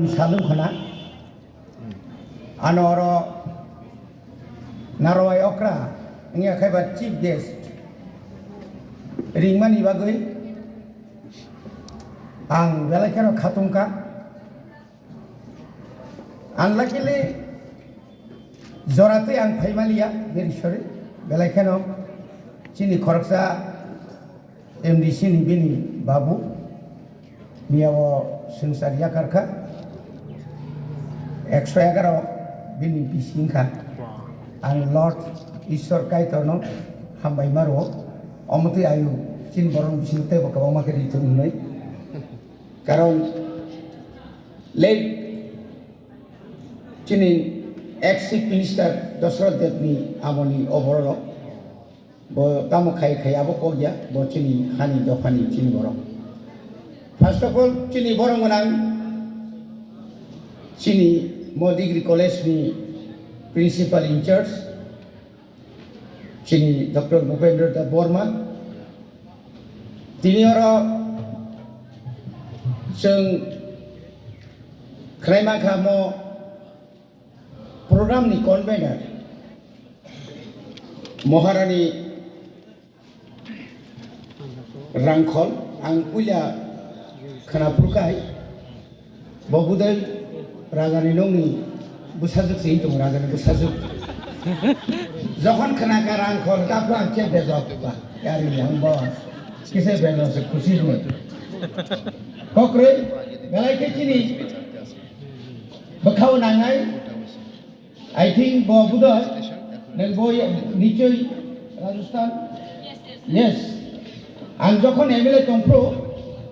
Salung khana anoro narawai okra ngia khaibat chief guest ringmani bagui ang belakano khatungka unluckily jorate ang phaimalia berishore belakano chini khoraksa MDC ni bini babu miawo sungsariya karka 111 bini bisingka ang Lord Isor kaitono hambay maro omuti ayu chin borong bisingte bakawang makiri tunay karon late chini ex-chief minister Dosrat Debni amoni oborolo bo tamo khai abo kogya bo chini hani dofani chini borong first of all chini borong manang chini Mo Degree College ni principal in charge chini Dr. Bhupendra Da Borma tini oro seng kraimaka mo program ni convener Moharani Rangkhol ang puya khanapurkai bobudai Rajani nongni busajuk sih itu Rajani busajuk. Zaman kena karang kor kapu angkat bezok bah, yari yang bawa. Kisah bezok sekusi ni. Kokre, belai kecini. Bekau nangai. I think bawa budak. Neng bawa niche Rajasthan. Yes. Anjokon MLA kompro.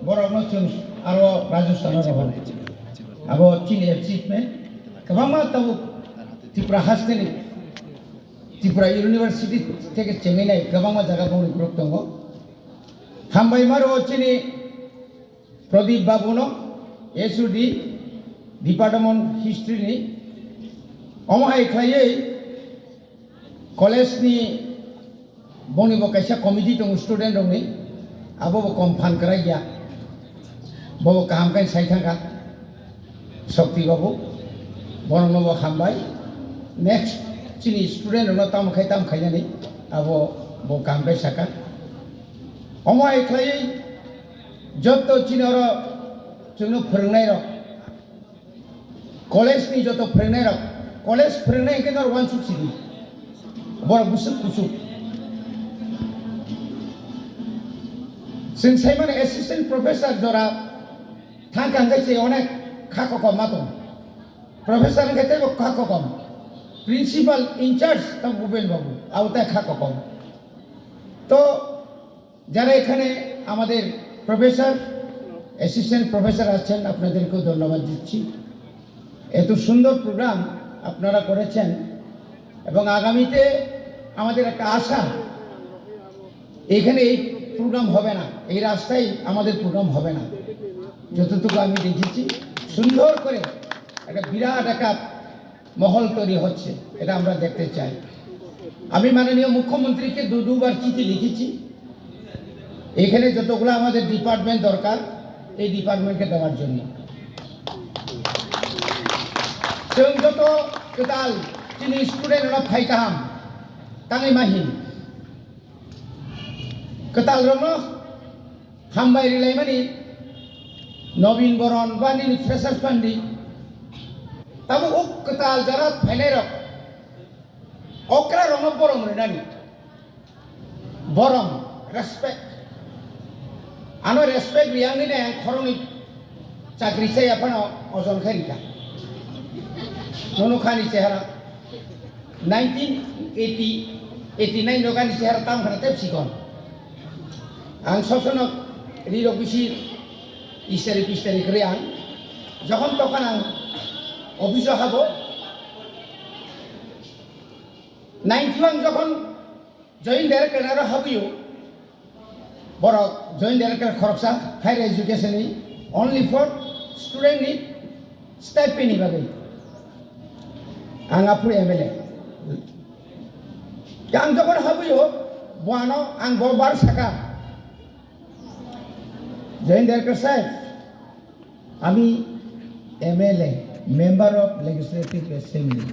Borang macam arwah Rajasthan orang. Abo chini achievement kabama tahu Tripura hasteni Tripura University থেকে চেঙ্গিনাই kabama jaga boni group tongo hambai maro chini Pradeep Babu no SUD Department History ni omai khlai college ni boni bo kaisa committee tong student rong ni abo bo kompan karai ya bo kaham kai sai thangka Shakti Babu, borong nobo hambai. Next, chini student ono tam khai ni, abo bo kampai saka. Omai khai, joto chini oro chunu pernai ro. College ni joto pernai ro. College pernai ke nor one subsidy. Borong busuk kusuk. Since I'm an assistant professor jora, thangkang gaisi onek. Kakokom matong, profesor kita itu kakokom, principal in charge tam Bhupen Babu, awta kakokom. To jara ekhane amader professor, assistant professor aছেন আপনাদেরকে ধন্যবাদ দিচ্ছি। এত সুন্দর programme আপনারা করেছেন এবং আগামীতে আমাদের একটা আশা এখানে এই প্রোগ্রাম হবে না, এই রাস্তায় আমাদের প্রোগ্রাম হবে না। যতটুকু আমি দেখেছি সুন্দর করে একটা বিরাট একটা মহল তৈরি হচ্ছে, এটা আমরা দেখতে চাই। আমি মাননীয় মুখ্যমন্ত্রীকে দুবার চিঠি লিখেছি এখানে যতগুলো আমাদের ডিপার্টমেন্ট দরকার এই ডিপার্টমেন্টকে দেওয়ার জন্য। जों যত কেতাল চিনি স্টুডেন্ট ওরা ফাইকাহাম তাঙै মাহিন কেতাল রং হামবাই রিলাইমানি Nobin Boron bani ni freshers bandi tamu ok ketal jarat phainai okra rong borong renani borong respect ano respect riang ni nang khoroni chakri chai apano ojon kharika nono khani chehara 1989 rogani chehara tam khana tep sikon ang sosono rilok bisi isteri kriang যখন তখন অভিযোগ হব 91 যখন joint director হবিও বড় joint director খরচা higher education only for student নি stipend বাগৈ আং আপু এমএলএ আং যখন হবিও বয়ানো আং ববার সাকা জয়েন্ট ডাইরেক্টর সাহেব আমি MLA, Member of Legislative Assembly,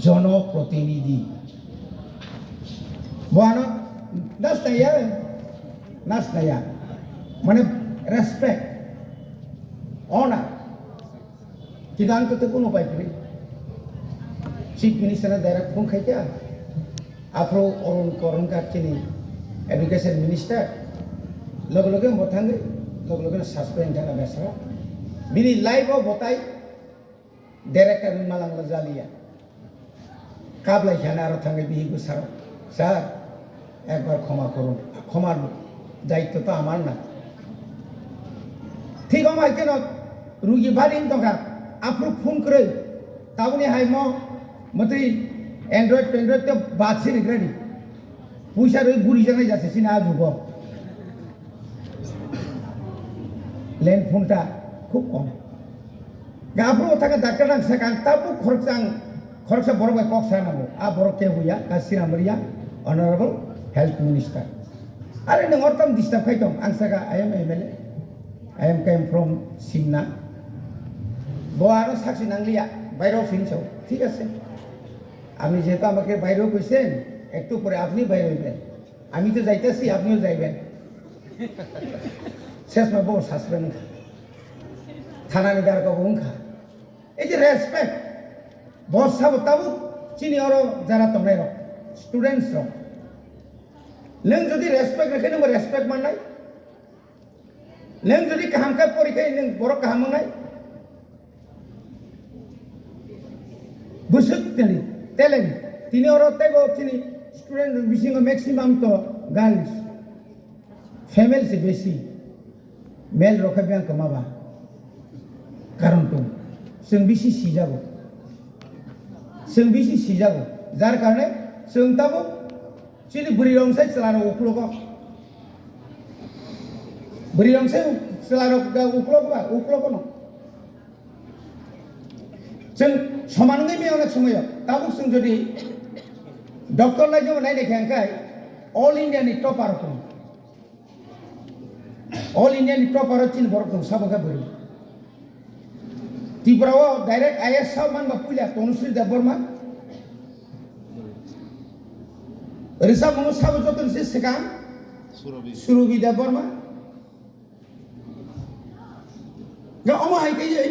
জনপ্রতিনিধি Buano, that's the year. That's the year. Mane respect, honor. Kita angkat tu pun upaya kiri. Chief Minister na direct pun kaya. Apro orang kat sini, Education Minister. Log-log yang bothang ni, log-log yang suspend jangan biasa. Bini live o botai, direct kan malang lazalia. Kabla jangan arah thangge bihi gusar. Sir, একবার ক্ষমা করুন ক্ষমার দায়িত্ব তো আমার না ঠিক আমার কেন রুগী বাড়িন টকা আপনি ফোন করে তাবনি হাইম মতে অ্যান্ড্রয়েড তো বাদছে রেডি পয়সার ওই গুড়ি জানাই যাচ্ছে সিনা যুগ ল্যান্ড ফোনটা খুব কম আপনি থাকা ডাক্তার ডাকছে কান তাবু খরচা বড় ভাই কক সানাবো আ বড় কে হইয়া কাশি নামরিয়া Honorable Health Minister. Are nang ortam disturb kay tong ang saka I am MLA. I am came from Simna. Boaro saksi nanglia বাইরে ফিনছো ঠিক আছে আপনি যেহেতু আমাকে বাইরেও কইছেন একটু পরে আপনি বাইরে হইবেন আমি তো যাইতেছি আপনিও যাইবেন শেষ মে বউ শাসবেন থানা নিদার কবুন খা এই যে রেসপেক্ট বস সাব তাবু চিনি আরো যারা তোমরা স্টুডেন্টস নং যদি রেসপেক্ট রাখে নং রেসপেক্ট মানাই নং যদি কাহামকা পরীক্ষায় নং বড় কাহাম নাই বুঝুক তেলেন তিনি ওর তেগো চিনি স্টুডেন্ট বিশিং ম্যাক্সিমাম তো গার্লস ফিমেল সে বেশি মেল রখে ব্যাংক মাবা কারণ তো जों बेसि सिजागो जार कारणे जों ताबो चिनि बुरि रंसाय चलानो उक्लोको बुरि रंसाय चलानो उक्लोको न जों समानङै मेयावना समय ताबो जों जदि डक्टर लाइजों नायनाय खांखाय ऑल इंडिया नि टॉपर को ऑल इंडिया नि टॉपर चिन बरक साबका बुरि त्रिपुराओ डाइरेक्ट आईएएस साव मानबा पुलिया तनुश्री देबबर्मा रिसाब मनो साब जतन से सिगां सुरबि देबबर्मा गा अमा हाय गयै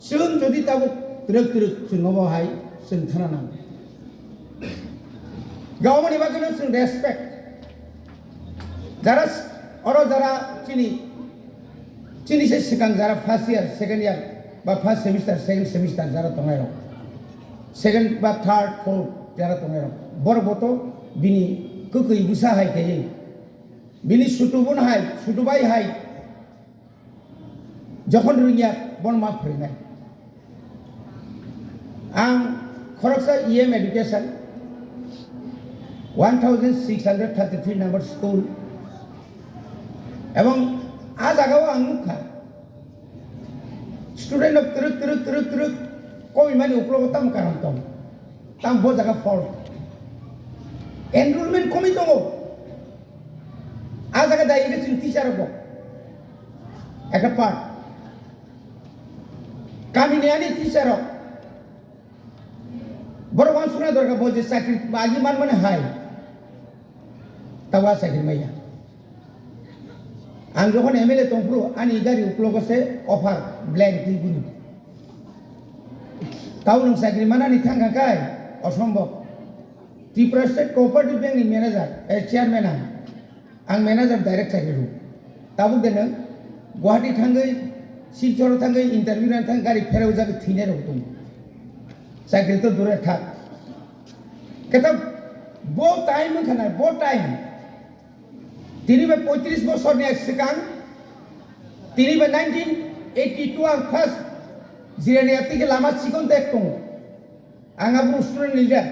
जों जदि ताबो ट्रक जोंबो हाय जों थाना नां गावनि बागैनो जों रेसपेक्ट जारा चिनि से सिगां जारा फर्स्ट ईयर सेकेंड ईयर बा फर्स्ट सेमिस्टार सेकेंड सेमिस्टार जारा तंगायरो सेकेंड बा थर्ड फोर्थ जारा तंगायरो बरबतो बिनि ककै बुसा हाय थायो बिनि सुटुबन हाय सुटुबाय हाय जखन रोंगिया बनमा फोरोंनाय आं खरगसा ईएम एडुकेशन 1633 नम्बर स्कूल एवं आ जागाव आं नुखा स्टूडेंट of teruk कोई माने उक्लो तम कारण तम बो जागा फॉल्ट एनरोलमेंट कमी दङो आ जागा दाइरे जों टीचार को एक पार्ट कामिनियानि टीचार बरो मानसुना दरका बोजे साख्रि बागी मान माने हाय तवा साख्रि मैया आं जखन एमएलए तंफ्रु आंनि गारि उक्लगसे अफार ब्लेंक दिगुनि टाउन साख्रि मानानि थांखांखाय असम्भव त्रिपुरा स्टेट कोअपारेटिव बेंकनि मेनेजार चेयारमेन आं मेनेजार डाइरेक्ट साख्रि रु ताबु देनो गुवाहाटी थांगै शिलचर थांगै इंटरव्यू नानै थांग गारि फेराव जागै थैनाय रं दं साख्रि तो दूरे था केता बो टाइम खाना बो टाइम তিনি 35 বছরनि सिगां তিনি 1982 आं फार्स्ट जिरायनायतिके लामा सिगन देख दङ आं आब्रु स्टुडेन्ट लिडार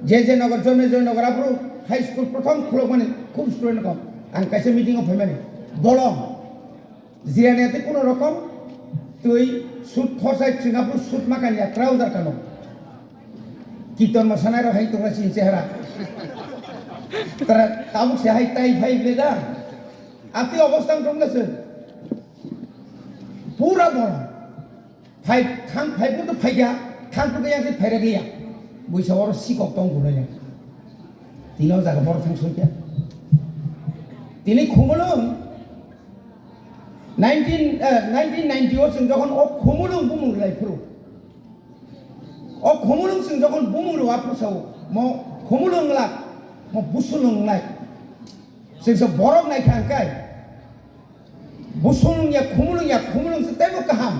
जे नगर जय नगर आब्रु हाई स्कुल प्रथम खुलक माने खूब स्टुडेन्ट कम आं कासे मिटिंग अफ फैमाने बलम जिरायनायति कोनो रकम तुई सुट खरसाय सिंगापुर सुट माकानिया ट्राउजार कानो कीर्तन मोसानाय रहाय तोरा सिन चेहरा तरा ताबुक से हाय ताई फाइ ब्लेदा आति अवस्था दंगासो पूरा बड़ा फाइ थां फाइबो तो फाइगा थां तो गया से फाइरा गया बुइसा और सिकक तंग गुनाय दिनाव जागा बर थां सइया दिनै खुमलुं 1990 जों जखन खुमलुं बुमुलायफोरु खुमलुं जों जखन बुमुलुआ फोसाव म खुमलुंला म बुसुलुंलाय जों बरफ नायखांखाय बुसुलुंया खुमलुं तेबो गाहाम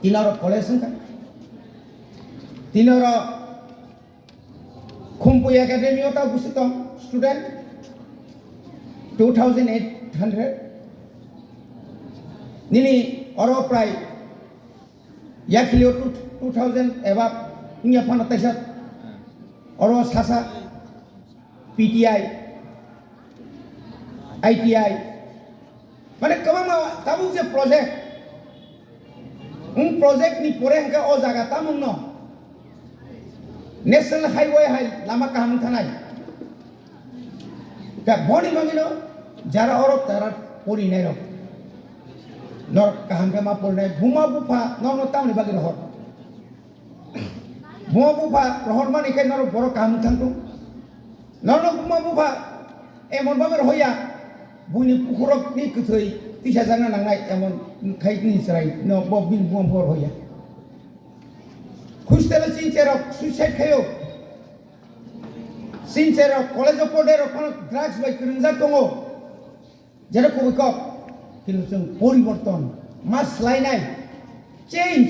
दिनाव कलेज संखा दिनाव खुम्पुय एकाडेमी ता बुसुतम स्टूडेंट 2800 निनी और प्राय याखिलियो 2000 एबा निया फाना तैसा और सासा पीटीआई आईटीआई माने कबा मा ताबु जे प्रोजेक्ट प्रोजेक्ट नि परे हंका ओ जागा तामुन न नेशनल हाईवे हाई लामा काहाम थानाय का बनि मंगिनो जारा और तारा परि नाय र नर काहाम का मा परि नाय बुमा बुफा न तामनि बागि रहर बुमा बुफा रहर माने के नर बर काहाम थांतो नर बुमा बुफा एमन बाबे रहया बुनि पुखरक नि कथै तिसा जाना नांनाय एमन खाइनि सराय न बबिन बुम बर होया खुस्तेल सिनचेरो सुइसाइड खायो सिनचेरो कलेज पडेरो कोन ड्राग्स बाय करंजा दङो जेरो कबिक किन्तु जों परिवर्तन मास लाइनाय चेंज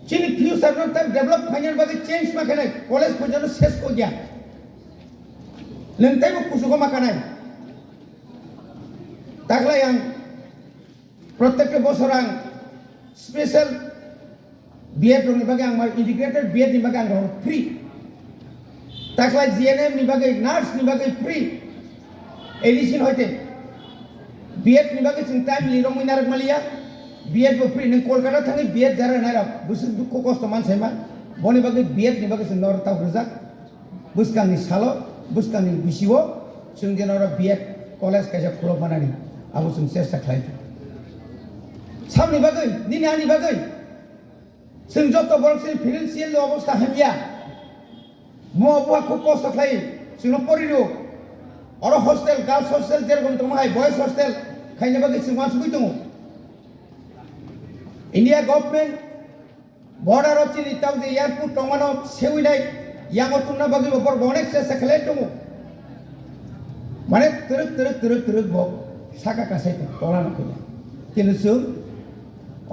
चिनि फ्यूचर न टाइम डेभलप फाइनाल बागै चेंज माखानाय कलेज पजन सेस को गया लोंथायबो कुसुखौ माखानाय दाखलाय आं प्रत्येक बोसोर आं स्पेशल बीएड नि बागै आं इंटीग्रेटेड बीएड नि बागै आं फ्री दाखलाय जीएनएम नि बागै नार्स नि बागै फ्री एडिशन होते बीएड नि बागै जों टाइम लिरं मिनारक मालिया बीएड बो फ्री नों कलकाता थाङै बीएड जारा नायरा बुसुक दुख कष्ट मानसायमा बनि बागै बीएड नि बागै जों नरता गुजा बुसकांनि सालो बुसकांनि बिसिवो जों जेनरा बीएड कलेज कायसा खुलो बानानि आबो जों चेष्टा खालामो सामनि बागै निनानि बागै जों जत बरसे फाइनान्शियल अवस्था हामिया मबुआ खूब कष्ट खालायो जों परिरो और हस्टेल गार्ल्स हस्टेल जेरकम दङ हाय बयज हस्टेल खायनो बागै जों मानसुबै दङ इंडिया गभर्नमेंट बॉर्डर चिनि ताव जे एयरपोर्ट दङनो सेविनाय यामतुना बागै बर अनेक चेष्टा खालायो दङ माने तरक बक साका कासाय तलाना फैया किन्तु जों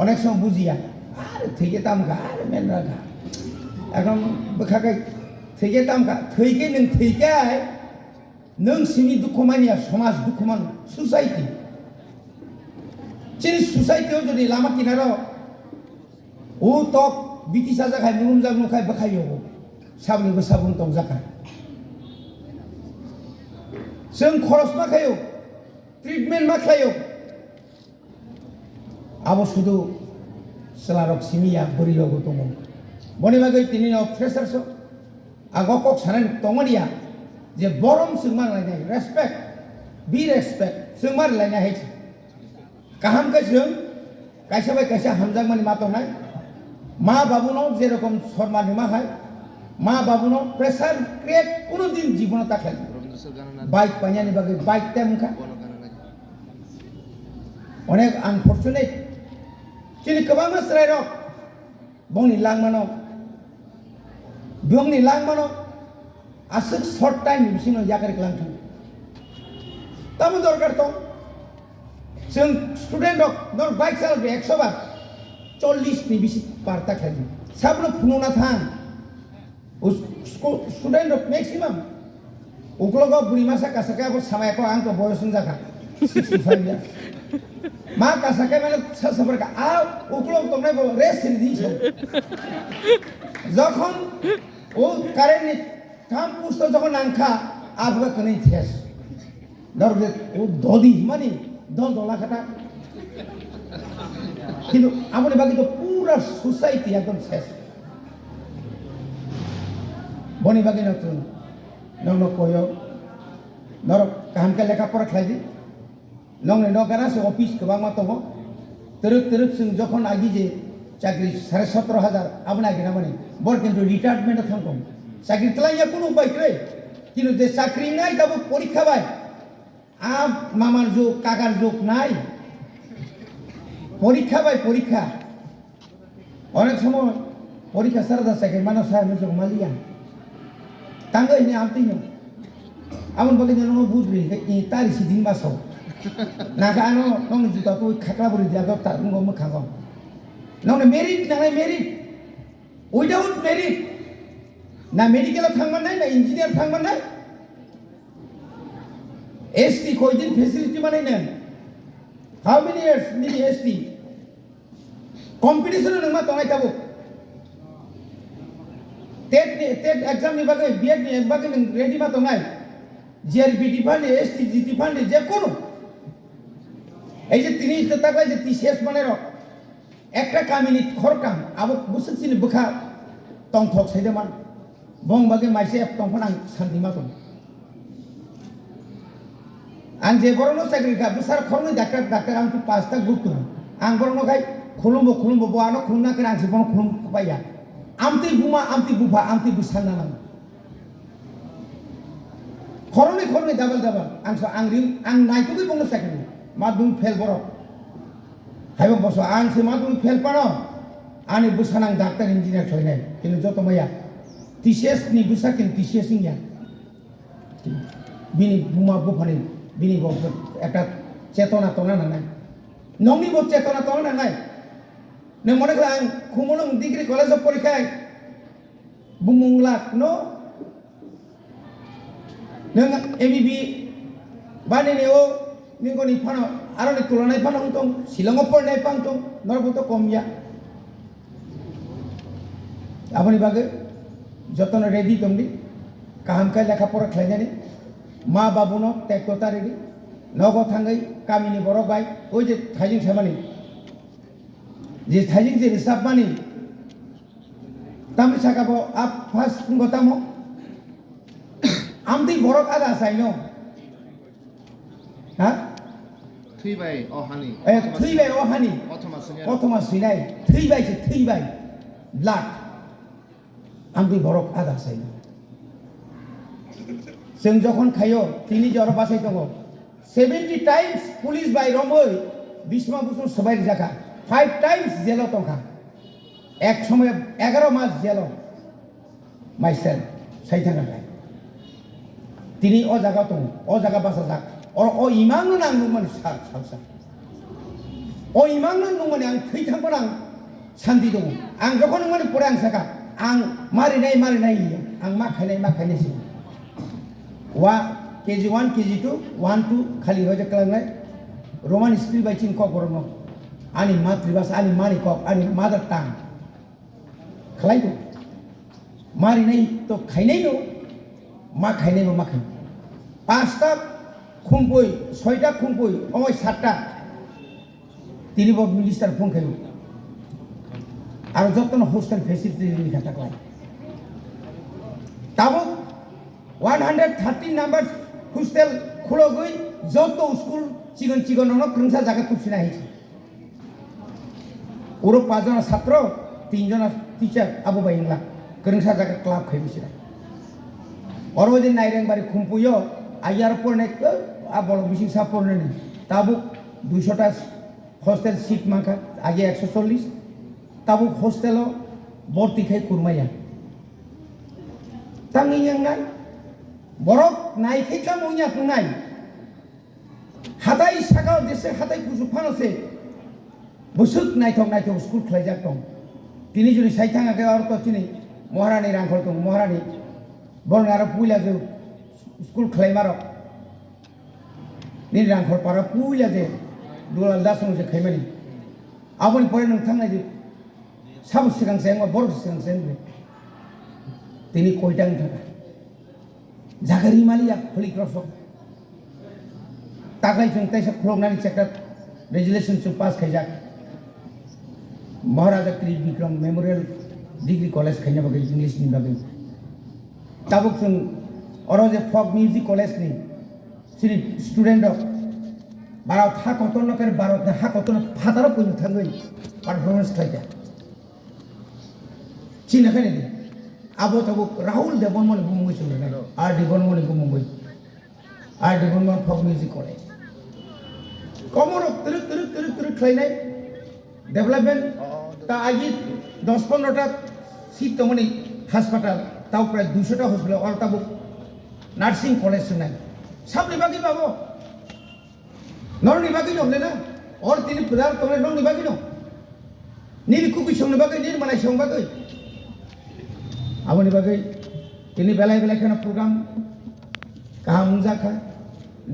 अनेक सम बुजिया आरो थैगे दामगा आरो मेनरागा एकदम बोखाखै थैगे दामगा थैगे नों थैगाय नों सिनि दुखुमानिया समाज दुखुमान सोसाइटी चिनि सोसाइटीआव जुदि लामा किनाराव उ तक बिटिसा जाखाय मुरुम जागनुखाय बखायो साबनिबो साबुन दं जाखाय जों खरस माखायो ट्रिटमेन्ट माखायो आबो सुदु सलारक सिमिया बोरियावबो दङ बनि बागै तिनिनाव फ्रेसारस आगकक सानाय दङनिया जे बरम जों मारलायनाय रेसपेक्ट बि रेसपेक्ट जों मारलायनाय हाय गाहाम जों कायसा बाय कायसा हामजां मानि मातनाय मा बाबुनाव जेरकम सन्मान मा हाय मा बाबुनाव प्रेसार क्रिएट कोनो दिन जीवन ताखाय बाइक पानियानि बागै बाइक तेमखा अनेक अनफर्चुनेट चिनि गोबां मानसिराय रक बंनि लांमानो आसुक शर्ट टाइम बिसिनो यागारि लांथां तामु दरकार दं जों स्टुडेन्ट रक नर बाइक सालायबो 100 बार 40 नि बिसि पारता खायनो साबनो फुनुना थां स्टुडेन्ट रक मैक्सिमाम उग्लगा बुरिमासा कासाकाबो सामायको आंखौ बयसन जाखा 65 इयार्स मा कासाका माने सासबरका आ उग्लग तमनायबो रेस दिसो যখন ও কারেন্ট কাম পুস্ত যখন আংখা আবগা কনে থেস দরজে ও দদি মানে দলা কাটা কিন্তু আমাদের বাকি তো পুরা সোসাইটি একদম শেষ বনি বাকি নতুন নন কয় নর কাহানকে লেখাপড়া খাইদি नंगने नगारा से ऑफिस गोबां मा दङ तरक जों जखन आगि जे चाकरि 17,500 आबो नागिरा माने बर किन्तु रिटायारमेन्ट थांगौ चाकरि तलाया कोनो बाइक्रे किन्तु जे चाकरि नाय दाबो परीक्षा बाय आ मामार जुग काकार जुग नाय परीक्षा बाय परीक्षा अनेक समय परीक्षा सारदा चाकरि मानो सानो जुग मालिया तांगै नि आमतिनो आमन बगे नो बुद्रि के तारि सिदिन मासाव नागानो नंनि जुता तो खाख्ला बुरि दिया ग तारगो मखागो नंने मेरिट नाय मेरिट विदाउट मेरिट ना मेडिकल थांगमोन नाय ना इंजिनियर थांगमोन नाय एसटी कोइदिन फेसिलिटी बानायनो हाउ मेनी इयर्स निदि एसटी कम्पिटिशन नोंमा दंनाय थाबो टेट एग्जाम नि बागै बीएड नि बागै नों रेडी मा दंनाय जीआरपी डिपार्टमेंट एसटी जी डिपार्टमेंट जे कोनो এই যে তিনি তাকাই যে টিসিএস মানের একটা কামিনি খরকাম আবো বুসিনি বুখা টংথক সাইদেমান বং বাগে মাইসে টংফন আं শান্তি মাতন आं जे बरनो चाकरि का बुसार खरनो डाक्टर आं पांचटा ग्रुप दं आं बरनो गाय खुलुमबो बआनो खुलुमना कर आं सिबन खुलुम पाया आमति बुमा आमति बुफा आमति बुसाना नाम खरनो डाबल आं नायतोबो बंनो चाकरि मादुं फेल बर हायबो बस आं से मादुं फेल पानो आनि बुसानां डाक्टर इंजिनियर थयनाय किन्तु जत माया टीसीएस नि बुसा किन टीसीएस इंया बिनि बुमा बुफानि बिनि बो একটা চেতনা তোনা না নাই নংনি বো চেতনা তোনা না নাই নে মনে করা আং খুমনং ডিগ্রি কলেজ অফ পরীক্ষায় বুমুংলা নো नों एमबीबी बानायनायाव नोंगौनि फानो आरो नै तुलनाय फानो दं शिलंआव फरायनाय फानो दं नरबोथ' कमिया आबनि बागै जतन रेडी दंदि काहामखाय लेखा फरा खालायनानै मा बाबुनो टेक्टता रेडी नगो थांगै गामिनि बर' बाय ओइ जे थाइजिं सामानि जे थाइजिं जे रिसाब मानि तामि साकाबो आप फार्स्ट गतामो आमदै बरक आदा साइनो हा थैबाय अहानि थैबाय अहानि अथमा सिनाय थैबाय ब्लाड आमदै बरक आदा साइनो जों जखन खायो तिनि जर बासाय दङ 70 टाइम्स पुलिस बाय रमै बिस्मा बुसुर सबाय जाका 5 टाइम्स जेलाव दंखा एक समय 11 मास जेलाव माइसेल साइथाना তিনি ও জায়গা তো ও জায়গা বাসা যাক ও ইমানनो नांगौमोन सा ও ইমানनो नंगौमोन आं थैथांबो आं सान्ति दङ आं जखन माने परे आं साका आं मारिनाय आं मा खायनायसै वा केजि 1 केजि 2 1 2 खालि होजे खालामनाय रोमान स्क्रिप्ट बायथिं क बरनो आनि मातृभाषा आनि मानि क आनि मादार टां खालायदो मारिनाय तो खायनाय नो मा खायनायबो मा खाय पांचटा खुंपय छयटा खुंपय ओय सातटा तिनिबो मिनिस्टार फोन खायो आरो जतन हस्टेल फेसिलिटी नि खाता कय ताबो 113 नम्बर हस्टेल खुलो गई जत स्कुल चिगन न क्रंसा जागा तुसिना है ओरो 5 जना छात्र 3 जना टीचर आबो बायला क्रंसा जागा क्लाब खायबिसिरा अरवजे नाइरेंबारि खुंपुयो आयार पड़ने आबल बिसिं सा पड़ने ताबु 200टा हस्टेल सीट माखा आगे 140 ताबु हस्टेल भर्ती खाय कुरमाया तांगि यांगनाय बरक नायखैखा मोया कुनाय हाथाय सागाव देसे हाथाय कुसु फानोसे बुसुक नायथक स्कुल खलायजाक दं तिनि जुनि साइथाङाखै अरत तिनि महारानी रांखल दं महारानी बरं आरो पुइला जो स्कुल खलायमार नि रांखल पारा पुइला जे दुलाल दासं जे खैमानि आबनि परे नोंथांनाय जे साब सिगां सेंग बर सिगां सेंग तिनि कयटां थाखा जागारि मालिया खलिक्रस तागाय जों तैसा खलंनानि चेकआप रेजुलेशन जों पास खैजाक महाराजा त्रिविक्रम मेमोरियल डिग्री कॉलेज खैना बगै इंग्लिश नि बगै ताबुक जों अरजे फक म्यूजिक कॉलेज नि सिरि स्टूडेंट भारत हा कतन नकर भारत हा कतन फादार पयनो थाङै पारफरमेंस खायदा चिना खायदि आबो तबो राहुल देबनमन बुंगै सुरनाय आर देबनमन बुंगै आर देबनमन फक मिउजिक करे कमर तिरक तिरक तिरक तिरक खायनाय डेभलपमेंट ता आजि 10-15टा सीट तमनि हासपाताल ताव प्राय 200टा हस्पिटाल और ताबो नार्सिं कलेज सुनाय सबनि बागै बाबो नरनि बागै दंले ना और तिनि प्रधान तमने नरनि बागै दं निरि कुकि संनि बागै निरि मानाय सं बागै आबनि बागै तिनि बेलाय बेलाय खाना प्रग्राम गाहाम जाखा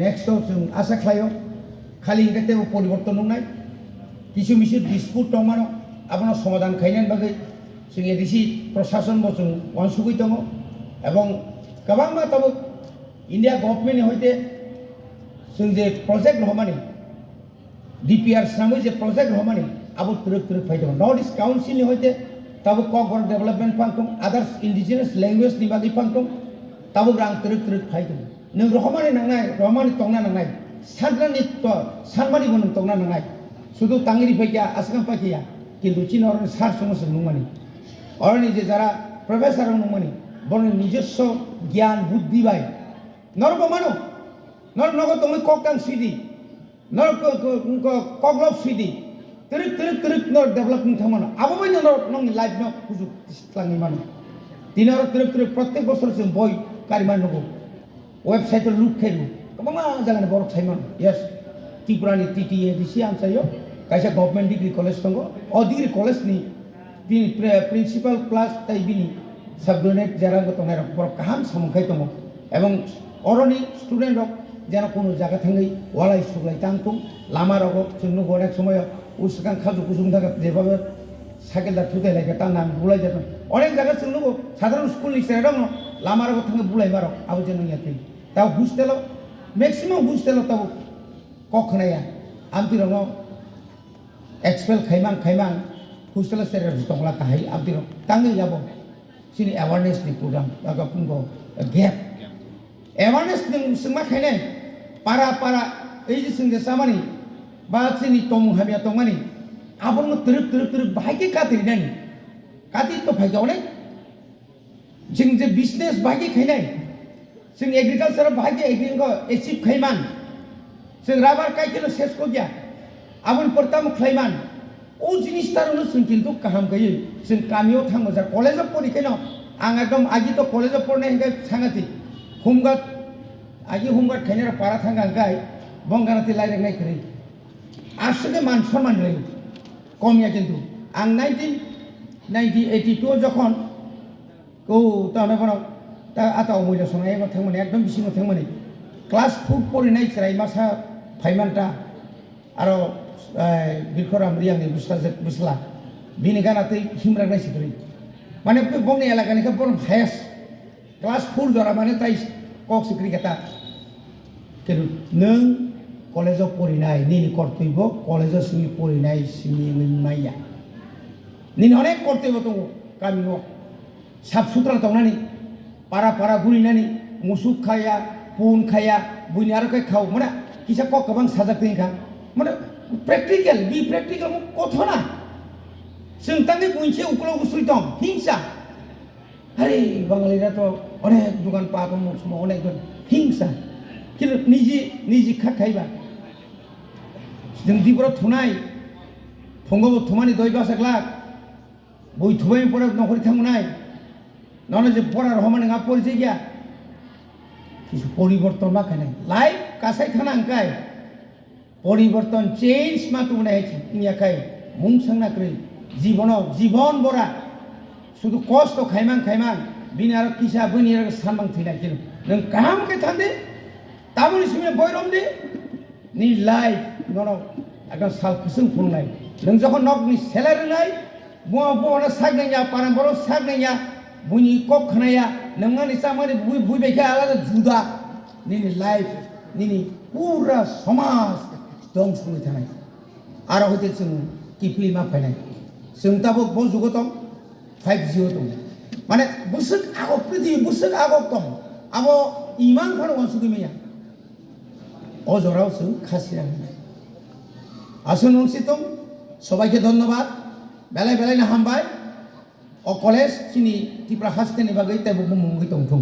नेक्स्ट जों आशा खालायो खालि इंगाते परिवर्तन नंनाय किछु मिछु डिसपुट दंमानो आपनो समाधान खायनायनि बागै जों एडिसि प्रशासन बो जों अनसुगै दङ এবং गोबां माथाबो इंडिया गभर्नमेंट हयते जों जे प्रोजेक्ट रहमानि डीपीआर नामै जे प्रोजेक्ट रहमानि आबो तुरक तुरक फायदो नॉर्थ ईस्ट काउंसिल नि हयते ताबो ककबर डेवलपमेंट फांकम अदर्स इंडिजिनस लैंग्वेज नि बागै फांकम ताबो रां तुरक तुरक फायदो नों रहमानि नांनाय रहमानि तंना नांनाय सानरानि तो सानमानि बन तंना नांनाय শুধু তাঙ্গিরি ফাইকা আসকাম পাকিয়া কিন্তু চীন অরণ সার সমস্যা নুমানি অরণি যে যারা প্রফেসর নুমানি বরং নিজস্ব জ্ঞান বুদ্ধি বাই নরব মানো নর নগদ তুমি ককটাং সিদি নর কগলব সিদি তিরিক তিরিক তিরিক নর ডেভেলপমেন্ট থামানো আবাবাই নর নং লাইফ ন সুযোগ তিস্তাংনি মানো দিনের তিরিক তিরিক প্রত্যেক বছর जों বই কারিমান নগো ওয়েবসাইটে লুট খাইলু गोबां जागानि बर' थाइमान yes त्रिपुरानि TTADC आनसायो कायसा government degree college दङ अ डिग्री कलेजनि प्रिन्सिपाल प्लास ताइबिनि साबडिनेट जारांगो तंनाय बर गाहाम सामखाय दङ এবং अरनि स्टुडेन्ट रक जेन कोनो जागा थाङै वालाय सुग्लाय तांतुम लामा रग जोंनो अनेक समय उसगां खाजु कुसुम थागा जेबाबो साइकेल दा थुदाय लायगा ताना बुलाय जादों अनेक जागा जोंनो साधारण स्कुल नि सेराव दङ लामा रग थाङै बुलाय मारो आबो जों याखै दा हस्टेलाव मैक्सिमम हस्टेलाव ताबो कखनाया आमतिरंग एक्सपेल खाइमान खाइमान हस्टेल सेराव दंला काहाय आमतिरंग ताङै याबो सिनि अवेयरनेस नि प्रोग्राम दागा पुंगो गेप अवेयरनेस जों सोंमा खायनाय पारा पारा एइ जे जों सामानि बा सिनि तमु हाबिया तंमानि आबोनो तुरुक तुरुक तुरुक बाहायके कातिरनानि काति तो फायगावने जों जे बिजनेस बाहायके खायनाय जों एग्रिकालचार बाहायके एग्रिको एचिभ खायमान जों राबार कायकेलो सेस को गया आबोन परताम खायमान ओ जिनिसटारनो जों किन्तु गाहाम गयै जों गामियाव थाङो जा कलेजाव पढिखायनो आं एकदम आगि तो कलेजाव पढनाय हिंगाय सांगाति होमगार्ड आगि होमगार्ड खायनारा पारा थांगा गाय बंगाराति लायरेंनाय करै आसुगे मान सम्मान लय कमिया किन्तु आं 1982 যখন কো তানে বড় তা আতাও মইলা সনাय थांमोन एकदम बिसिनो थांमोन क्लास 4 পড়িনাय छराय मासा फाइमानटा आरो बिखराम रियानि बुसला बिनि गानातै हिमरागनाय सिकरि माने बे बंनि एलाकानि का बरम हायस क्लास 4 जरा माने ताइ कक सिकरि गता किन्तु नों कलेजाव पढ़िनाय निनि कर्तव्य कलेजाव सिनि पढ़िनाय सिनि मोननाया निनि अनेक कर्तव्य दङ गामियाव साफ सुथरा दंनानि पारा पारा गुलिनानि मुसुक खाया पुन खाया बुनि आरो खाय खाव माने किसा कक गोबां साजाखैखा माने प्रेक्टिकल बि प्रेक्टिकल कथना जों तांनि बुंसे उकलाव गुसुइ दं हिंसा अरे बाङालिरा तो अनेक दुकान पाबो समाव अनेक हिंसा किन्तु निजि खाखायबा जों दिबरा थुनाय फंगबो थुमानि दय बासाग्लाक बय थुबाय परे नखरि थांनाय नने जे परा रहमान nga परिचय गया किछु परिवर्तन मा खाने लाइफ कासाय थाना अंकाय परिवर्तन चेंज मा तुमने है इया खाय मुं सांना क्रै जीवन बरा शुद्ध कष्ट खायमान बिनि आरो किसा बनि आरो सानबां थैनाय किन नों काम के थांदे ताबुनि सिमे बयरम दे नि लाइफ ननो एकदम साल कुसुं फुंनाय नों जखन नकनि सेलारि नाय बुवा सागनाया पाराम बरो सागनाया बुनि कक खनाया नोंनि सामानि बुइ बेखा आलादा जुदा निनि लाइफ निनि पूरा समाज दं सुनि थानाय आरो हते जों किफलि मा फायनाय जों ताबो ब जुग दं 5G दं माने बुसुक आगो पृथ्वी बुसुक आगो दं आबो इमान फार वसुगिमिया अजराव जों खासिरा আসুন উনসিতম সবাইকে ধন্যবাদ বেলায় বেলায় না হামবাই ও কলেজ চিনি ত্রিপুরা হাসতেনি বাগৈ তাই বুমুঙ্গি টংথং